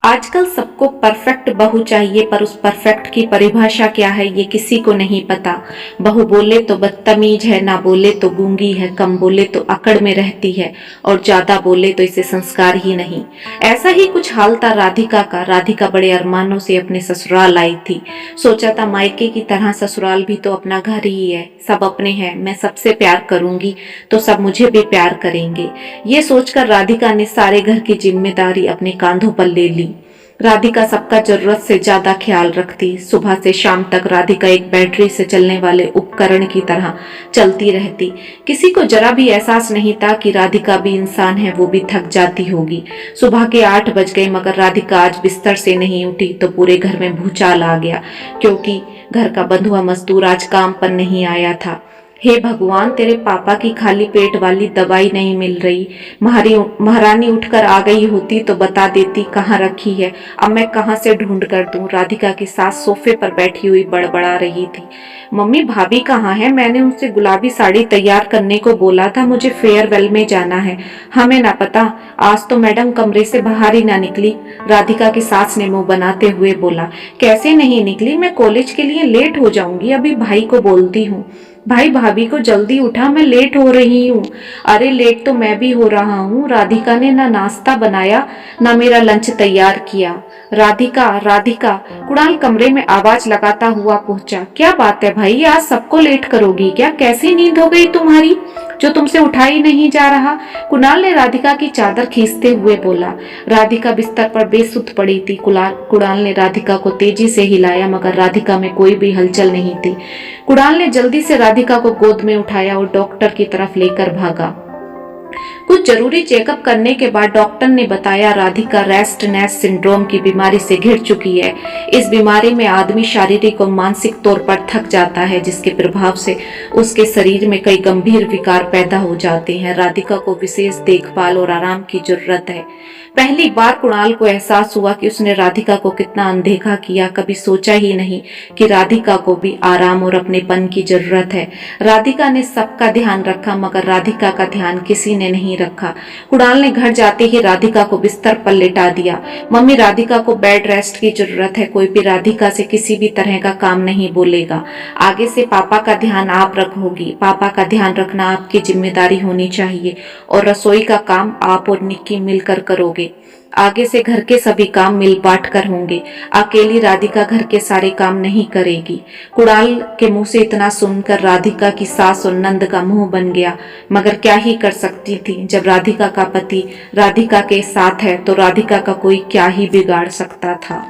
आजकल सबको परफेक्ट बहू चाहिए, पर उस परफेक्ट की परिभाषा क्या है ये किसी को नहीं पता। बहू बोले तो बदतमीज है, ना बोले तो गूंगी है, कम बोले तो अकड़ में रहती है और ज्यादा बोले तो इसे संस्कार ही नहीं। ऐसा ही कुछ हाल था राधिका का। राधिका बड़े अरमानों से अपने ससुराल आई थी। सोचा था मायके की तरह ससुराल भी तो अपना घर ही है, सब अपने हैं, मैं सबसे प्यार करूंगी तो सब मुझे भी प्यार करेंगे। ये सोचकर राधिका ने सारे घर की जिम्मेदारी अपने कांधों पर ले ली। राधिका सबका जरूरत से ज्यादा ख्याल रखती। सुबह से शाम तक राधिका एक बैटरी से चलने वाले उपकरण की तरह चलती रहती। किसी को जरा भी एहसास नहीं था कि राधिका भी इंसान है, वो भी थक जाती होगी। सुबह के 8 बज गए मगर राधिका आज बिस्तर से नहीं उठी तो पूरे घर में भूचाल आ गया, क्योंकि घर का बंधुआ मजदूर आज काम पर नहीं आया था। हे भगवान, तेरे पापा की खाली पेट वाली दवाई नहीं मिल रही। महारानी उठकर आ गई होती तो बता देती कहाँ रखी है, अब मैं कहाँ से ढूंढ कर दूं। राधिका की सास सोफे पर बैठी हुई बड़बड़ा रही थी। मम्मी, भाभी कहाँ है? मैंने उनसे गुलाबी साड़ी तैयार करने को बोला था, मुझे फेयरवेल में जाना है। हमें ना पता, आज तो मैडम कमरे से बाहर ही ना निकली। राधिका की सास ने मुंह बनाते हुए बोला, कैसे नहीं निकली? मैं कॉलेज के लिए लेट हो जाऊंगी, अभी भाई को बोलती हूँ। भाई, भाभी को जल्दी उठा, मैं लेट हो रही हूँ। अरे लेट तो मैं भी हो रहा हूँ। राधिका ने ना नाश्ता बनाया ना मेरा लंच तैयार किया। राधिका, राधिका, कुणाल कमरे में आवाज लगाता हुआ पहुंचा। क्या बात है भाई, आज सबको लेट करोगी क्या? कैसी नींद हो गई तुम्हारी जो तुमसे उठा ही नहीं जा रहा? कुणाल ने राधिका की चादर खींचते हुए बोला। राधिका बिस्तर पर बेसुध पड़ी थी। कुणाल ने राधिका को तेजी से हिलाया मगर राधिका में कोई भी हलचल नहीं थी। कुणाल ने जल्दी से राधिका को गोद में उठाया और डॉक्टर की तरफ लेकर भागा। कुछ जरूरी चेकअप करने के बाद डॉक्टर ने बताया राधिका रेस्टनेस सिंड्रोम की बीमारी से घिर चुकी है। इस बीमारी में आदमी शारीरिक और मानसिक तौर पर थक जाता है, जिसके प्रभाव से उसके शरीर में कई गंभीर विकार पैदा हो जाते हैं। राधिका को विशेष देखभाल और आराम की जरूरत है। पहली बार कुणाल को एहसास हुआ कि उसने राधिका को कितना अनदेखा किया। कभी सोचा ही नहीं कि राधिका को भी आराम और अपनेपन की जरूरत है। राधिका ने सबका ध्यान रखा मगर राधिका का ध्यान किसी ने नहीं रखा। कुणाल ने घर जाते ही राधिका को बिस्तर पर लेटा दिया। मम्मी, राधिका को बेड रेस्ट की जरूरत है। कोई भी राधिका से किसी भी तरह का काम नहीं बोलेगा। आगे से पापा का ध्यान आप रखोगी। पापा का ध्यान रखना आपकी जिम्मेदारी होनी चाहिए और रसोई का काम आप और निक्की मिलकर करोगे। आगे से घर के सभी काम मिल बांट कर होंगे। अकेली राधिका घर के सारे काम नहीं करेगी। कुणाल के मुंह से इतना सुनकर राधिका की सास और नंद का मुंह बन गया, मगर क्या ही कर सकती थी। जब राधिका का पति राधिका के साथ है तो राधिका का कोई क्या ही बिगाड़ सकता था।